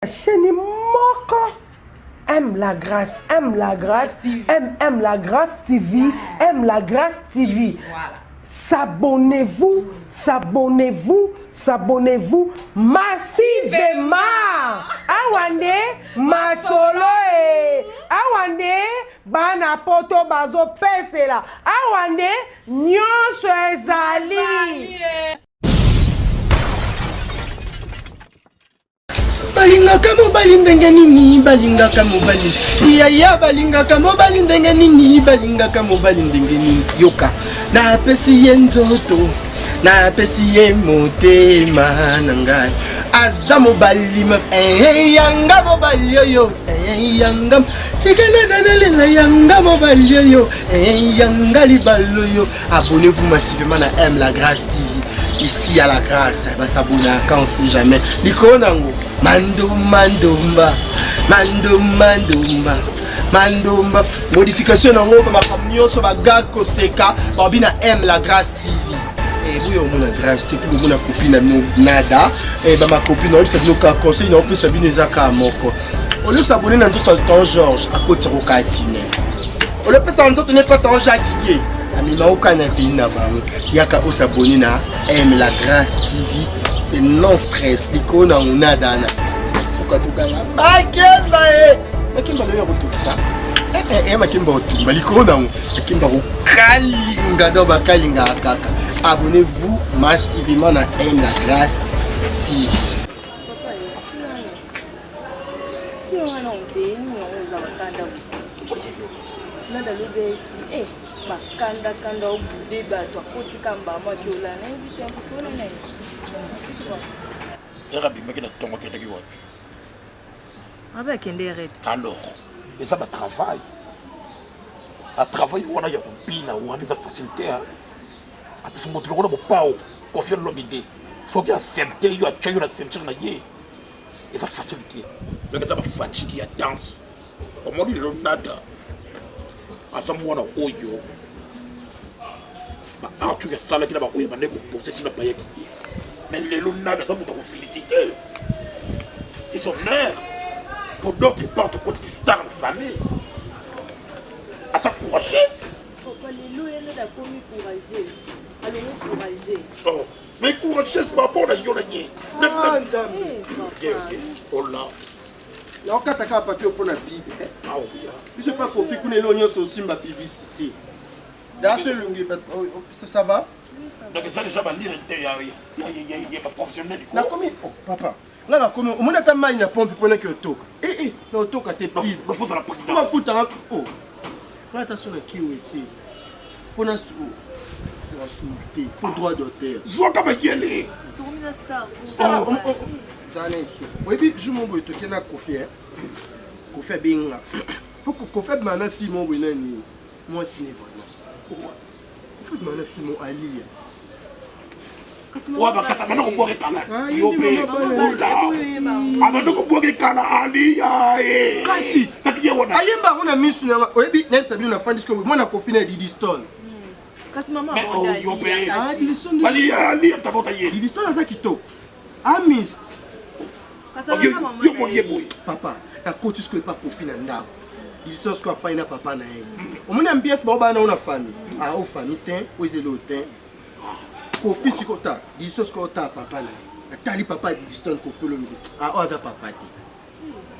Chaîne Moko aime la grâce aime la grâce TV, aime la grâce TV. Voilà. S'abonnez-vous massivement. Awande masolo awande bana poto bazo pesela awande nyonso ezali. Balingaka mobali ndenge nini balingaka mobali yaya balingaka mobali ndenge nini balingaka mobali ndenge nini yoka na pesi ye nzoto na pesi ye motema na ngai aza mobali yanga mobali yoyo yanga tikana danalela yanga mobali yoyo yanga libalo yo. Abonnez-vous massivement à M La Grâce TV. Ici à La Grâce, bah s'abonner quand on sait jamais. Likonango Mandomba modification nango ba camion so ba gako seka ba bina M La Grâce TV. Et oui on a grâce TV pour mon copine nada et ba ma copine on dit que conseil non plus sabine zaka moko. On le s'abonner dans tout temps Georges à côté Rokatine. On le peut s'en n'est pas tant Jacques Didier. Amima okana vina bango yaka osaboni na M La Grâce TV. C'est non stress likona unadana suka tukanga makemba makemba lo yabotokisa makemba otumba likona makemba okalinga do bakalinga kaka. Abonnez-vous massivement à M La Grâce TV. Kanda au débat toi koti kamba ma kiola na invité un peu na avec un direct. Alors, et ça va travail. À travail on a ya pina ou on va faciliter. Après ce moto on a pas confier l'homme idée. Faut bien accepter yo a tuer la ceinture na yé. Et ça faciliter. Donc ça va fatiguer la danse. Au moins il est nada. À ce moment là oyo. Ah, tu es sale qui n'a pas oué, mais pour ceci n'a pas été. Mais les lunades, ça vous féliciter. Ils sont nerfs. Pour d'autres, ils partent contre ces stars de famille. À sa courageuse. Les loups, a commis courageux. Allons courageux. Oh, mais courageuse, c'est pas bon, la yonagé. Ah, Nzambe. Oh là. Là, on a un papier pour la Bible. Ah oui. Je ne sais pas pour faire qu'on ait l'oignon sur ma publicité. Ça va? Donc ça déjà va lire l'intérieur. Il y a pas professionnel. Là combien? Oh papa. Là combien? On a ta main na pompe pour que tu là tu as tes pieds. Le faut dans la prison. Tu vas foutre un oh. Là attention à qui aussi. Pour na sou. Il faut droit d'auteur. Zoua comme y aller. Tourne star. Star. Ça n'est pas. Oui puis je m'en boy to kena confier. Confier bien. Pour que confier maintenant fille mon boy nani. Moi c'est vraiment. Il faut demander si mon Ali. Ouais, bah, ça m'a dit qu'on boit cala. Yopé. Ah, bah, donc on boit cala. Ali, aïe. Kassi. Kassi, on a. Alimba, on a mis sur la. Oui, puis, même Sabine, on a fait un discours. Moi, on a confiné Didi Stone. Kassi, maman. Mais, oh, Yopé. Ah, Didi Stone. Ali, Ali, t'as pas taillé. Didi Stone, ça qui tôt. Ah, mist. Yo, mon yéboui. Papa, la côte, ce que pas confiné, n'a. Didi Stone, ce qu'on a fait, n'a papa, n'a. On a une pièce, on a famille. Ah, aux familles, où est le teint? Kofi si kota, Didi Stone, ce qu'on a papa, n'a. Tali papa, Didi Stone, Kofi le micro. Ah, oza papa,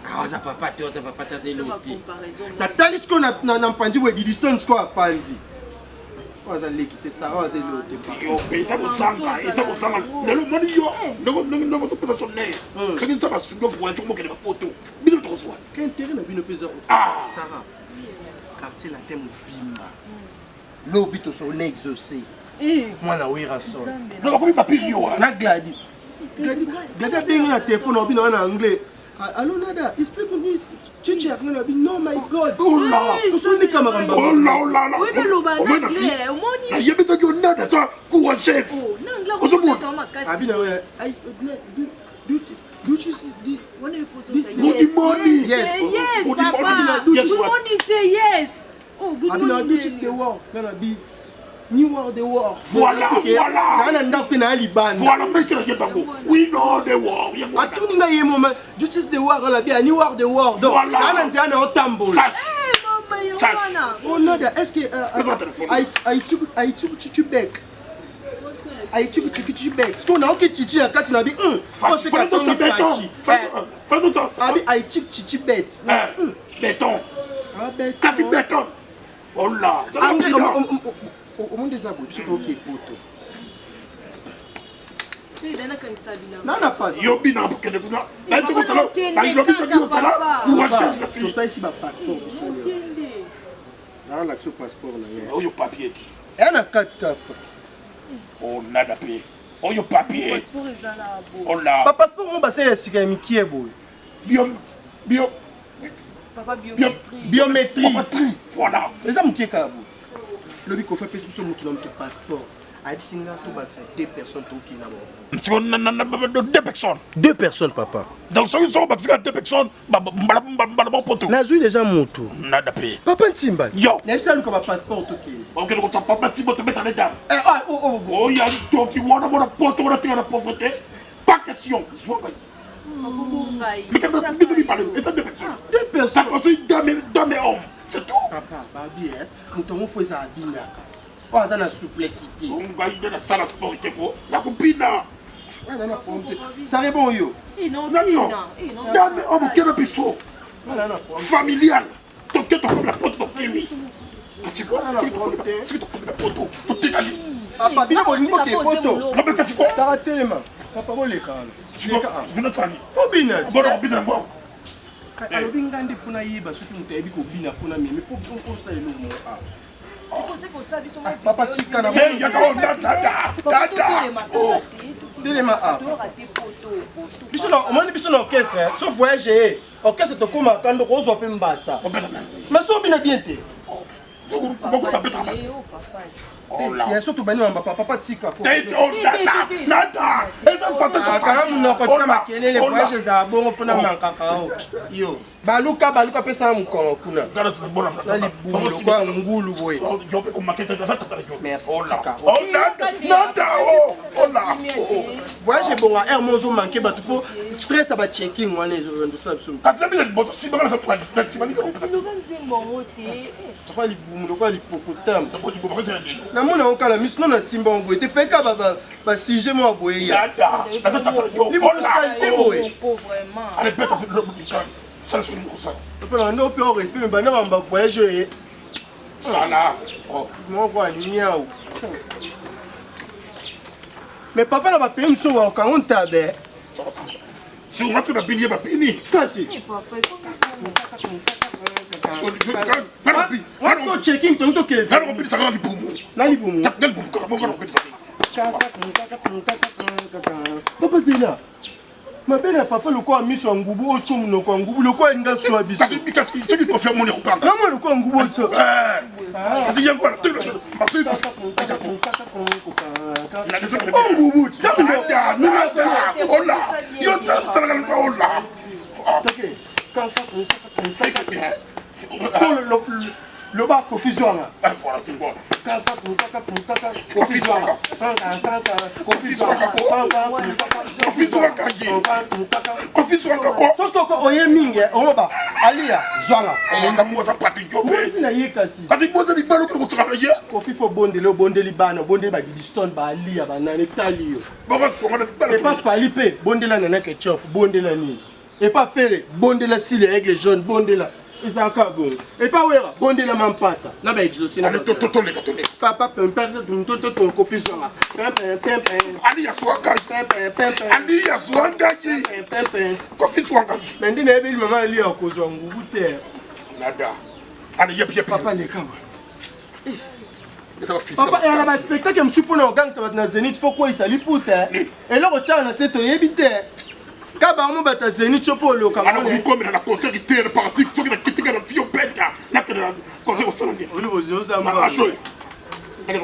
ah, oza papa, c'est le thé. La tali, ce qu'on a entendu, où est Didi Stone, ce qu'on a fait. Oza l'équité, ça, oza le thé. Yopé, ça vous sent pas, et ça vous sent mal. Le monde, yo, ne vous pas son nez. Chacun ça va se faire voir, tu vois qu'il y a pas photo. Bien de recevoir. Quel intérêt n'a bien pesé? Ah, Sarah, quartier la thème bimba. L'obito sur l'exaucé. Moi, na ouira son. non, comment pas pire, yo. Na gladi. Gladi bien na téléphone, on en anglais. Allô, nada, explique-moi. Chichi, non, my God. Oh là. Vous souvenez camaramba? Oh là, oh là, là. Oui, mais l'oba, Oh, mais la fille. La yébe, ça, yo, nada, ça, courageuse. Oh, non, là, on est dans ma casse. Abina, ouais. Do you see the Good morning. yes? Yes, Good papa. morning. Good Yes, what? morning, yes. Oh, good Abina, morning. do you see the wall? No, be. New World War. Voilà, voilà. Nana ndakte na Liban. Voilà, mais que le bango. We know the war. A tout ninga ye moment. Justice the war la bien New World War. Donc nana nzana otambo. Sache. Oh nada, est-ce que tu bec. Aïe tu bec. Parce qu'on a aucun chichi à quatre nabi. C'est pas tout ça béton. Pas tout ça. Abi aïe chichi bête. Béton. Ah béton. Kati béton. Oh là. Au monde des abos, c'est ok poto. Non, n'a pas. Yobi n'a pas de bouna. Là, tu vois ça là. Là, il lobby tu ça là. Pour chercher la fille. Ça ici ma passeport. Là, l'action passeport là. Oh, yo papier. Elle a 4 cap. Oh, nada payé. Oh, yo papier. Oh là. Pas passeport, on va c'est si quand qui est beau. Biométrie. Voilà. Les hommes qui est cabou. Le bico fait passer sur notre passeport. A dit singa tout bas 2 personnes qui là. 2 personnes. 2 personnes papa. Donc ceux qui sont vaccinés 2 personnes, bon poto. Nazu déjà moto. Nada payé. Papa Ntimba. Yo. N'importe quoi comme passeport tout qui. Ok, donc ça papa Ntimba te mettre en état. Oh il y a donc qui voit mon poto on a tiré la pauvreté. Pas question. Mais quand tu parles, et ça 2 personnes. 2 personnes. Ça construit dame et homme. C'est tout. Papa, babi hein. Nous faut ça binaka. Oh, ça la souplicité. On va y aller dans la salle sport quoi. La copine. Ça répond yo. Non. Dame et homme qui est biso. Familial. Donc tu as la porte de Kimi. C'est quoi la poto. Tout est allé. Papa, bien bon niveau qui est poto. Non mais c'est quoi? Ça va tellement. Papa bon les cas. Je vais ça. Faut bien. Bon on bien bon. Alors bien ngande funa yiba surtout mutayebi ko bina pona mais faut qu'on ça le mot. Papa tika na. Hey, y'a quoi dada. Oh. Téléma a. Biso na on mani biso na orchestre, sauf voyager. Orchestre to koma kando ko zo pe mbata. Mais so bina bien te. Oh là. Il y a surtout bani mamba papa tika ko. Nada. Et ça fait quand même no ko tika makele les voyages za bongo funa mankaka o. Yo. Baluka pesa mkongo kuna. Nali bumlo kwa ngulu boy. Yo pe ko makete da ça tata yo. Merci. Oh nada. Oh là. Voyage bon à air mozo manqué batu po stress aba checking wana ezo ndo ça absolu. Parce que bien bon si bagala ça prend. Tu vas dire Kwa li bumlo kwa li popotam. Na mona okala misno na simba ngwe te feka ba sujet mo boye ya. Nada. Ça tata yo. Ni mo salté boye. Allez bête ça le souligne comme ça. Papa ndo pe au respect mais bana mamba voyager. Ça là. Oh. Moi quoi niao. Mais papa na ba pe mso wa kaunta be. Si on va tout bini ba bini. Kasi. What's go checking tonto kesi. Ça on bini ça dans bumu. Na li bumu. Ça dans bumu ko on bini ça. Papa Zena. Ma belle papa le quoi mis sur ngubu osko munoko ngubu le quoi nga so biso. Parce que ce qui confirme mon pas. Non moi le quoi ngubu so. Parce qu'il y a quoi parce que ngubu. Oh là. Yo ça la pas oh là. OK. Le bar confiseur. Voilà tu vois. Et pas ouais, bondé la mampata. Na ba exaucer na papa pemperde ton confusion. Ali ya swanga. Ali ya swanga. Kofi swanga. Mendi na ebe maman ali akozwa ngubu te. Nada. Ali yep papa le kaba. Ça va fils. Papa et la spectacle me supona au gang ça va na Zénith faut quoi il sali puta. Et là retient na cette yebite. Kaba mo bata Zénith chopo le kaba. Alors on comme la concert qui est parti tout qui critique la fille bête. Na que concert au salon. Oli bozo za ma. Il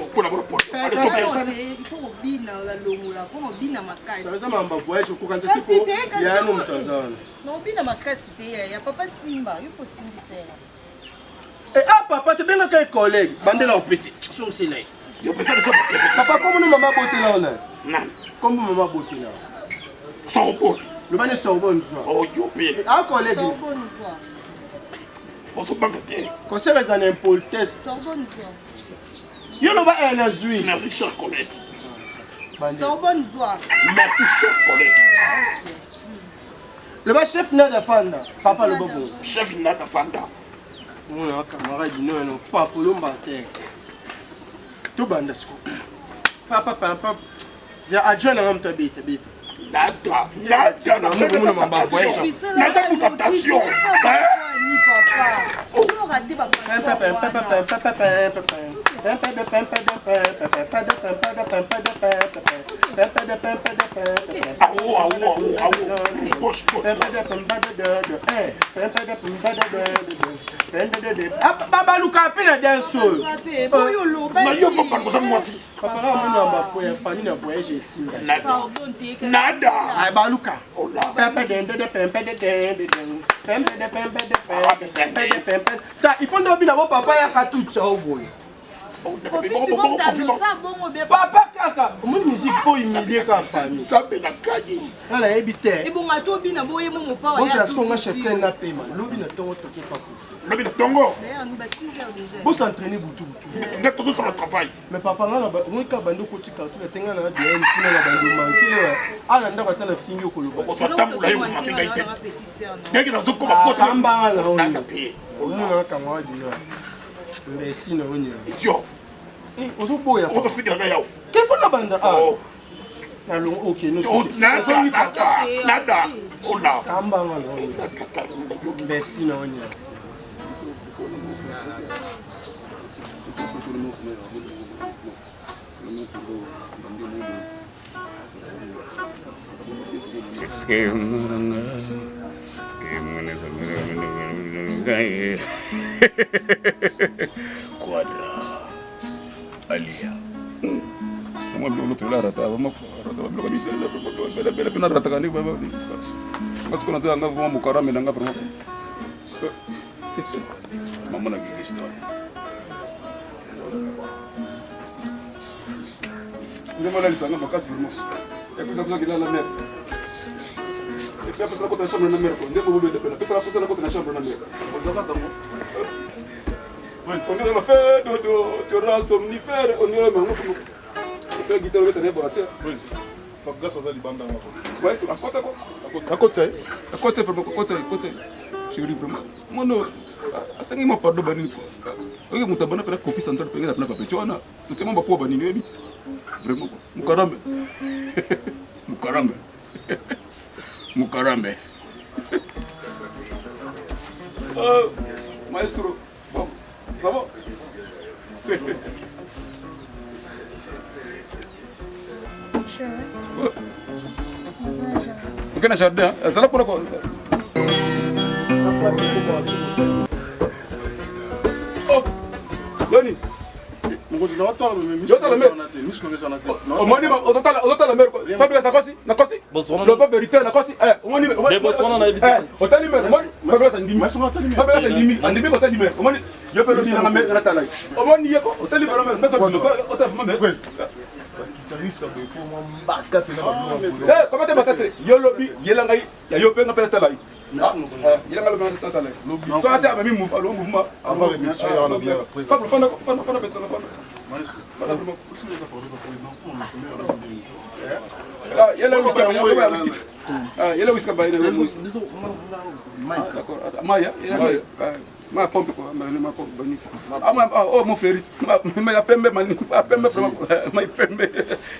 faut bina la longola, pour bina makasi. Ça va mamba voyage ko kanta tipo. Ya no mtazana. Non bina makasi te ya papa Simba, yupo Simbi sera. Et papa te benga kay collègue, bandela au PC. Son c'est là. Yo pesa déjà pour Papa, comment nous maman beauté là on a? Non. Comment maman beauté là? Sorbonne. Le bain est Sorbonne. Oh, yo pé. Ah, collègue. Sorbonne soir. On se banque terre. Conseil les en impolitesse. Sorbonne soir. Yo no va un azui. Merci, cher collègue. Sorbonne soir. Merci, cher collègue. Le bas chef n'a de fanda. Papa le bobo. Chef Nada Fanda. Mon camarade dit non, non, pas pour l'ombater. Tout bandesko. Papa, papa. J'ai adjoint à l'homme tabite, tabite. Nada. Nada. Nada pour captation. Papa. On aura des Papa Luka appelle d'un seul. Nada. Il faut nous dire papa ya tout ça au boy. Papa kaka, mon musique faut humilier ka famille. Ça be na kaye. Ala ebité. Et bon mato bina boye mon pa Bon ya. ça qu'on achète un paiement. Lobi na tongo toke pas. Lobi na tongo. D'ailleurs nous 6 heures déjà. Vous s'entraîner boutou. Nga todo sur le travail. Mais papa ngana ba on ka bando ko tika tika tenga na bien kuna na bando manqué. Ala ndaka tala fingi ko lobo. On se tambula yo ma finga ite. Ngeki na zoko ba poto. Kamba la Nada on. pe. On na kama di yo. Mais sinon on y. Yo. Ozo boya. On te figra ga yawo. Quel faut la bande? Ah. Oh. Alors OK, nous Nada. Nada. Oh là. Kamba la on. Mais sinon on y. Quadra Alia. Kamu belum tulah rata, kamu rata belum ni bela pina rata kan ni baba. Mas kuna zanga kama mukara menanga promo. Mama lagi histori. Ndio mwana alisanga makasi promo. Yakuza kuza kila la mer. Et puis après ça, quand on a chambre de mer, on dit que vous devez payer. Après ça, quand on a chambre de mer, on doit attendre. On doit faire dodo, tu auras somnifère, on doit me faire. On peut guider le téléphone à terre. Oui. Faut que ça soit du bandana. Ouais, c'est à côté quoi? À côté. À côté, vraiment, côté. Chérie, vraiment. Moi non. Asa ngi mapado banini ko. Oyo mutabana pela coffee central pela pela pape. Tu vois na. Tu sais mamba ko banini yo biti. Vraiment quoi. Mukarambe. Mukarambe. Mukarambe. Maestro. Bon. Ça va? Ok, na jardin. Ça là pour quoi? Oh. Loni. Ngozi na watu Omoni otala mer ko. Fabio sakosi, nakosi. Le pas vérité nakosi. Omoni. Otali mer. Omoni. Fabio sa ndimi. Fabio sa ndimi. Andimi ko tali mer. Omoni. Yo pe ni na mer na tala. Omoni yeko. Otali mer mer. Mesa ko otali mer. Comment tu m'attends? Yo lobby, yelangai, ya yo pe na pe tala. Yelangai lo pe tala. Lobby. So ata ba mi mouvement. Avant émission on a bien après. Fabio fana personne fana. Yellow whisky, yellow whisky by the d'accord. Maya, ma pompe quoi, ma pompe bani. Oh mon frère, ma pembe mani, ma pembe vraiment, ma pembe.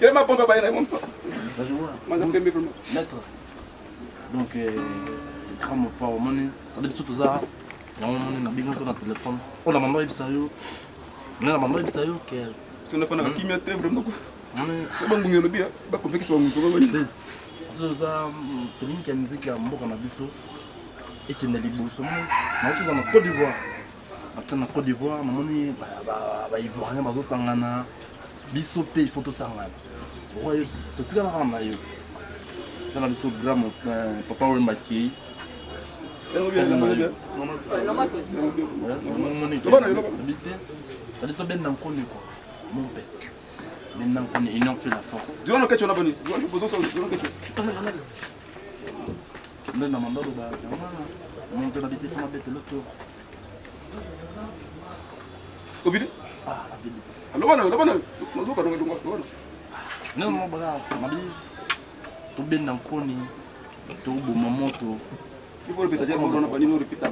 Il ma pompe by mon. Ma pembe vraiment. Maître. Donc grand mon pas au money, ça dit tout ça. On a bien dans téléphone. On a mandé ça yo. On a mandé ça yo que tu ne fais pas kimia te vraiment quoi. C'est bon ngelo bia, ba ko fekisi ba muto ba bani. Ça pelin qui musique ya mboka na biso et qui na liboso mo. Na tout ça na Côte d'Ivoire. Après na Côte d'Ivoire, mamoni ba ivoirien bazo sangana. Biso pe il faut to sangana. Ouais, to tika na rama yo. Ça na biso drame papa Wemba ki. Normal. Mamoni. To bana yo. Habité. Tali to ben na nkoni quoi. mon père. Maintenant ils ont fait la force. Durant lequel tu en as venu. Durant lequel Mais dans mon dos, mon père habitait sur ma bête l'autre tour. Au vide? Ah, la ville. Non, mon bras, ça m'a dit. Tout bien dans le crâne, tout beau moment, tout. Il faut répéter, on n'a pas dit, on répète.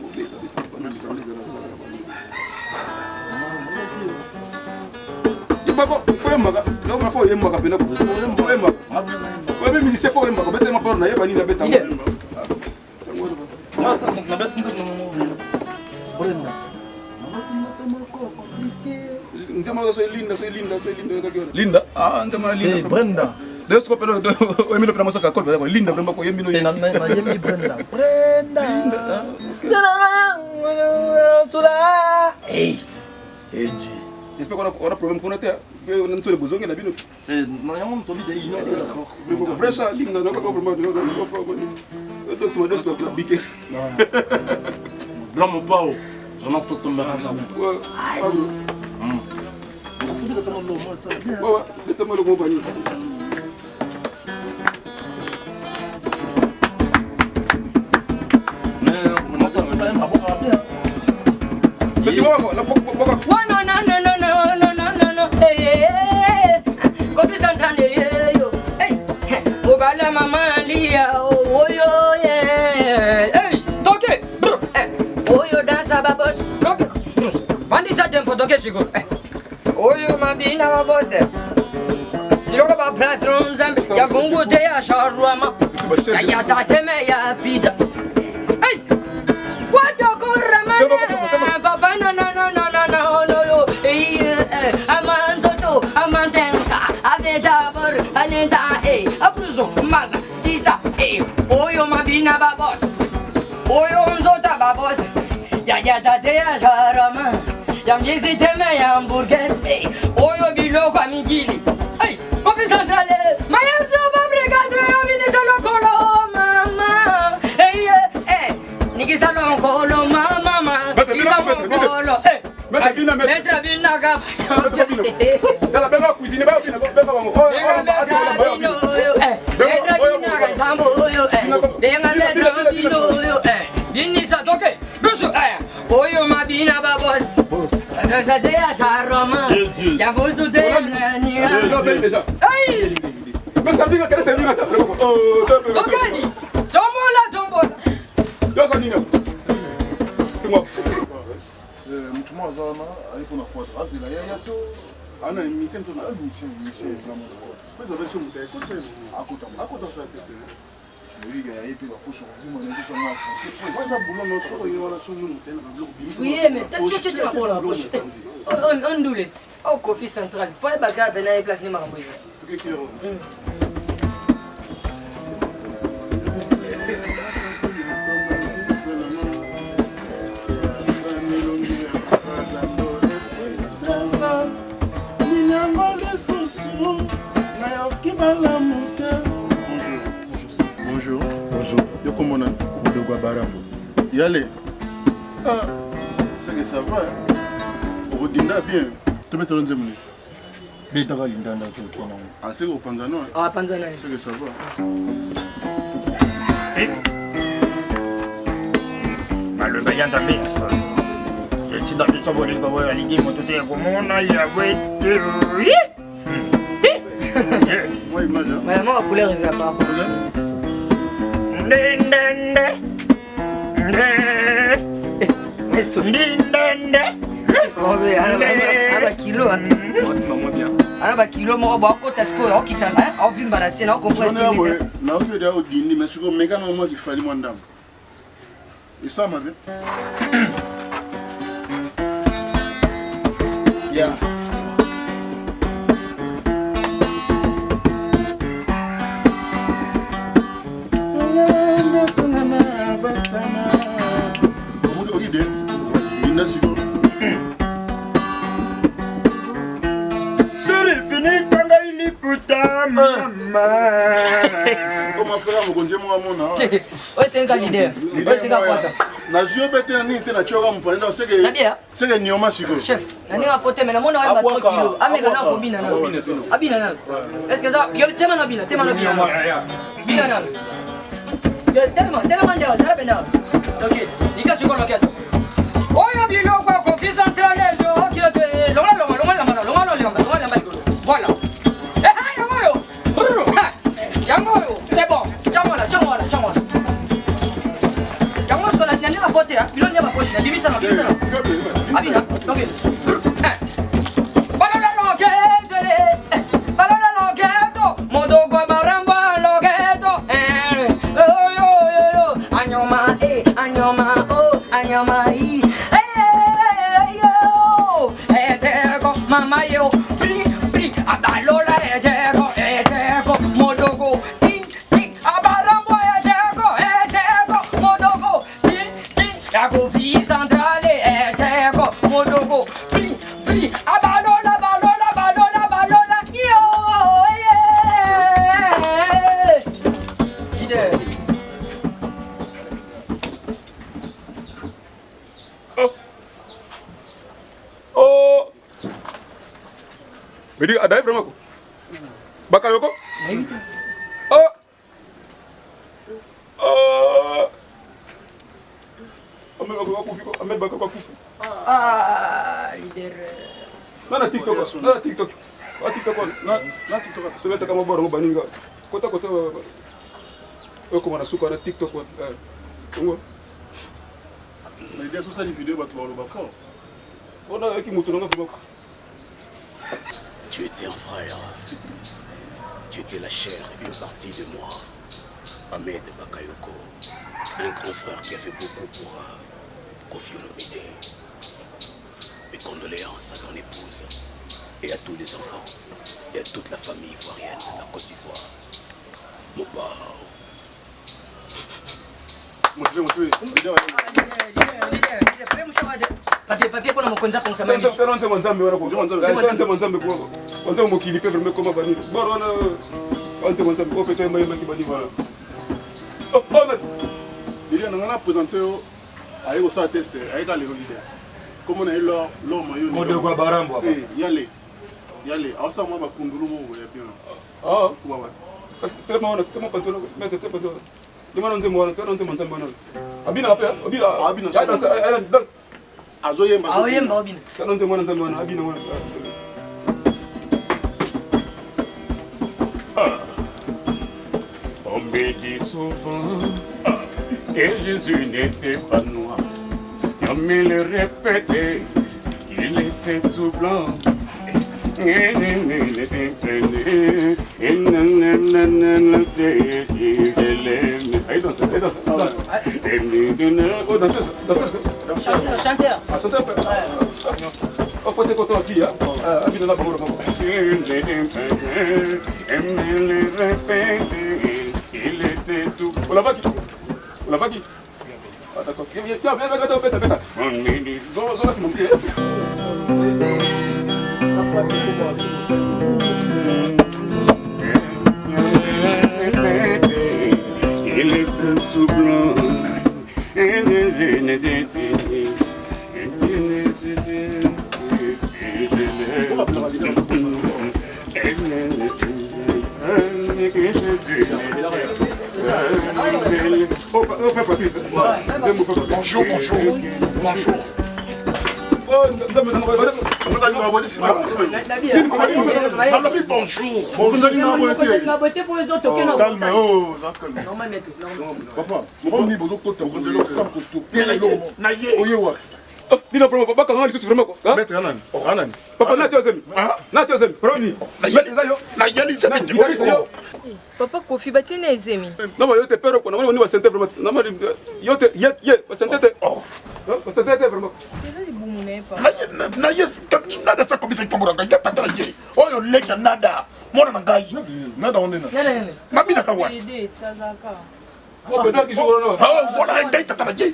Linda, ah, Linda. Brenda. Deus ko pelo o Emilio pela moça kakol pela linda vrema ko Emilio na yemi Brenda. Sula. Hey. Eji. J'espère qu'on a problème qu'on a té. On a sur besoin na bino. Na yamo to bide ino la force. Fresh linda no ko vraiment no fo. Donc c'est modeste la biqué. Blanc mon pao. J'en ai tout tombé jamais. Ouais. Oyo mabina babose Yoko ba platron zambi ya fungu te ya shawarma ya tateme ya pizza Hey Wato korama baba no amanzoto amantenka aveta bor alenta apruzo maza isa oyo mabina babos oyo nzota babos ya tate ya shawarma Yam yesi teme ya hamburger, oyo biloko amigili. Hey, kopi centrale, maya soba bregaze ya binisa lokolo mama. Hey, nikisa lokolo mama. Nikisa lokolo. Metra bina ka pasang. Dala benga cuisine ba bina benga wango. Metra bina ka tambo yo. Benga metra bino yo. Binisa toke. Rusu oyo mabina babos. Sa te ya charoma. Ya butu te ya nani. Ay. Mas sabia que era servir até. Okani. Tombola. Yo sanina. Mtu mmoja alipo na kwa azila ya to ana mission to na mission kama kwa sababu sio mtae kwa sababu akuta sasa test Liga ya ipi wa kusho mzima na kisha ngafu. Kwanza bulo no soko yeye wala sumu mtena na blog bimu. Oui, mais tu ma bola poche. On doulet. Au coffee central. Faut bagarre ben na place ni maramboise. Tuke kiro. Bonjour. Yo comment on a? Odogwa Barambo. Yale. Ah, c'est que ça va. Odinda bien. Tu peux te rendre zemuni. Bitaka lindanda tu kina. Ah, c'est au Panzano. Ah, Panzano. C'est que ça va. Malo bayanza mesa. Yetinda biso bolingo boyo alingi motote ya komona ya wetu. Moi image. Maman la couleur est pas. Esto. Aba kilo. Aba kilo mo ba ko tasko o kitana o vimba na sena o comprendre. Na o que o dini mais ko mega na mo ki fali mo ndam. Et ça m'a bien. Yeah. Suri fini kanga ili puta mama. Comment faire mon condition moi mon Oui, c'est un leader. Oui, c'est un pote. Na jio bete ni te na choka mpanda c'est que nioma siko. Chef, na ninga fote mais na mona wa 3 kilo. Ameka na ko bina na. Abina na. Est-ce que ça yo tema na bina. Bina na. Tema ndio ça bina. OK, nika siko na kiatu. Oya bilo kwa conflit central jo kiatu. Longa. Voilà. Yangoyo, c'est bon. Tiens-moi là. Yangoyo sur la dernière à voter, hein. Il en y a ma poche, il ça là. Abina, donc. Balala loketo, modo kwa maramba loketo. Yo. Anyoma, yo. Eteko, mama yo. Pri, abalola eteko, modogo. Centrale eteko modogo pri abalola yo yeah. Oh mais dis adai vraiment bakayoko leader. Na TikTok. Se meta kama bora ngobaninga. Kota. Comment na suka na TikTok. Mais il y a ça des vidéos ba to ba fort. On a qui mutu nga fimo. Tu étais un frère. Tu étais la chair et une partie de moi. Ahmed Bakayoko, un grand frère qui a fait beaucoup pour Kofi Olomide. Mes condoléances à ton épouse et à tous les enfants et à toute la famille ivoirienne de la Côte d'Ivoire. Mon père. Papier pour mon konza comme ça. Il y a un présenté avec ça test avec les leaders. Comme on a eu l'homme y aller. Alors ça moi va kundulu mo ya bien. Ah ouais. Parce que tellement pas mettre tellement pas. Demande on moi on te monte Abina après Abina danse. Azoyemba Abina. On te monte Abina. On me dit souvent que Jésus n'était pas noir. On me le répétait qu'il était tout blanc. Chanteur. Il était tout. On l'a pas qui Ah d'accord. Tiens, viens. On me dit, c'est mon pied. Il était tout blanc. Bonjour. Papa Kofi batine ezemi. Non, mais yo te perds quoi. Non, on va sentir vraiment. Non, mais yo te va sentir. Va sentir vraiment. Na yes nada sa komisa ikamuranga itatara ye. Oyo leka nada. Mona na ngai. Nada onde na. Mabina kawa. Ide tsazaka. Oh, mais donc ils jouent non. Ah, voilà ngai itatara ye.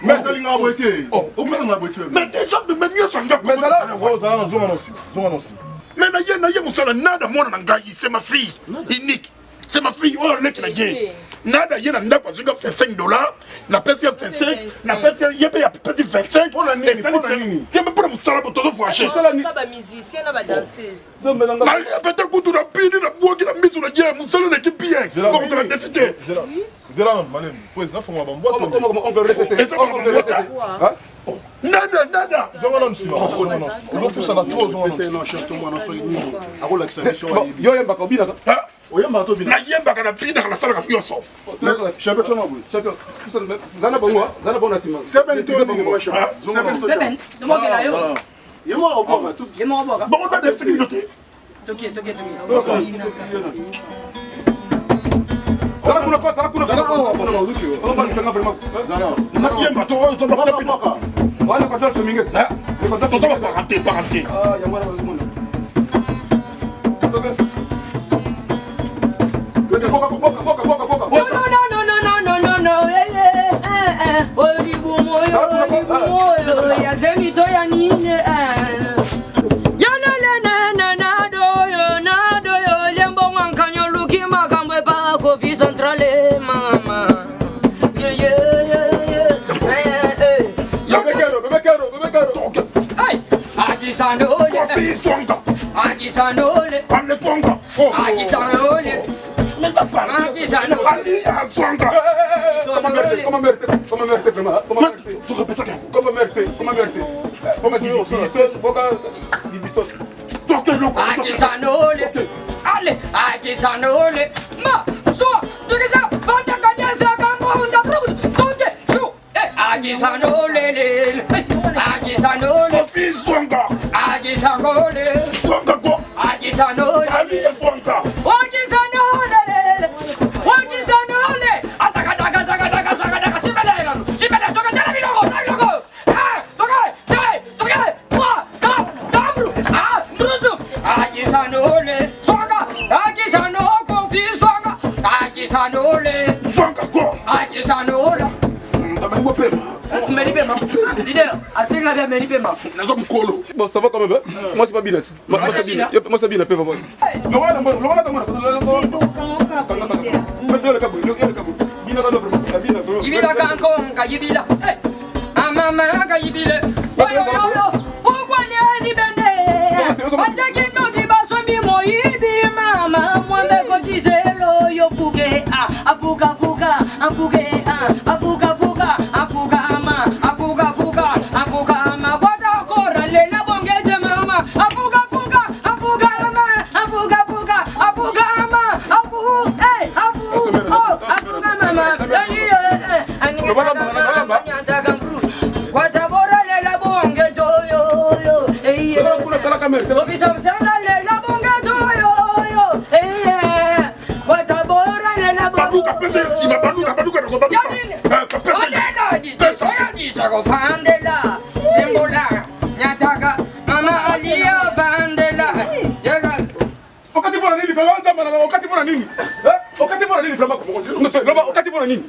Mais talinga boite. Oh, o komisa na boite. Mais déjà de même mieux ça. Mais ça là, oh, ça là zonga nosi. Mais na ye musala nada mwana na ngai, c'est ma fille unique. C'est ma fille, oh leki na ye. Nada ye na ndako azinga $25, na pesi ya 25, na pesi ye pe ya pesi 25. Pona nini? Yembe pona musala botozo fwache. Ça ba musicien na ba danseuse. Na répéter kutu na pini na boki na misu na ye musala na ki bien. Comme ça va décider. Zela manem, pois na fuma ba mboto. On peut receter. Nada. Zonga non sima. Non. On peut ça na trop zonga. C'est non cherche moi na so ni. Akola kisamisho wa hivi. Yo yemba kobina ka. Oyemba to bina. Na yemba kana pina kana sala ka yoso. Champion chama bui. Champion. Zana bonga sima. Seben to ni moi chama. Seben. Demo bela yo. Yemo oboga tout. Yemo oboga. Bon on a des sécurité. Toki. Zana kuna kwa zana kuna. Zana on luki. On va nisanga vraiment. Zana. Na yemba to Papa. Wala kwa dole mingi. Le contrat faut pas rater. Ah, ya mwana mwana. No. Oribumo. Ya zemi to ya nine. Ya na do lembo wankanyo luki makambwe pa kofi centrale mama. Bebe caro. Ay, aquí sanole. Aquí sanole. Parle twanga. Aquí sanole. Mais ça parle. Aquí sanole. Ali ya twanga. Comment mériter vraiment? Tu répètes ça. Comment mériter? Comment dire distos? Aquí sanole. Ale, aquí sanole. Ma, so, tu que ça, banda cadência camunda bruto. Tonte, chu. Aquí sanole. Aquí sanole. Kofi twanga. Aquí sanole. Twanga ko. Aquí sanole. Ali ya twanga. Aquí sanole. Asakataka. Sibele, toka tena bilogo. Bruzo. Aquí sanole. Swanga. Aquí sanole. Kofi swanga. Aquí sanole. Twanga ko. Aquí sanole. Ndamani pema. Melipema. Leader, asinga vya melipema. Nazo mkolo. Bon, ça va quand même, hein? Moi, c'est pas bien. Moi, c'est bien, peu favor. Yibila kankonga, yibila. Amama ka yibile. Yo. Pourquoi les libende? Ataki no di basombi mo yibi mama. Mwambe ko dizelo yo fuge. Afuga.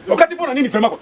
Wakati bona nini vraiment?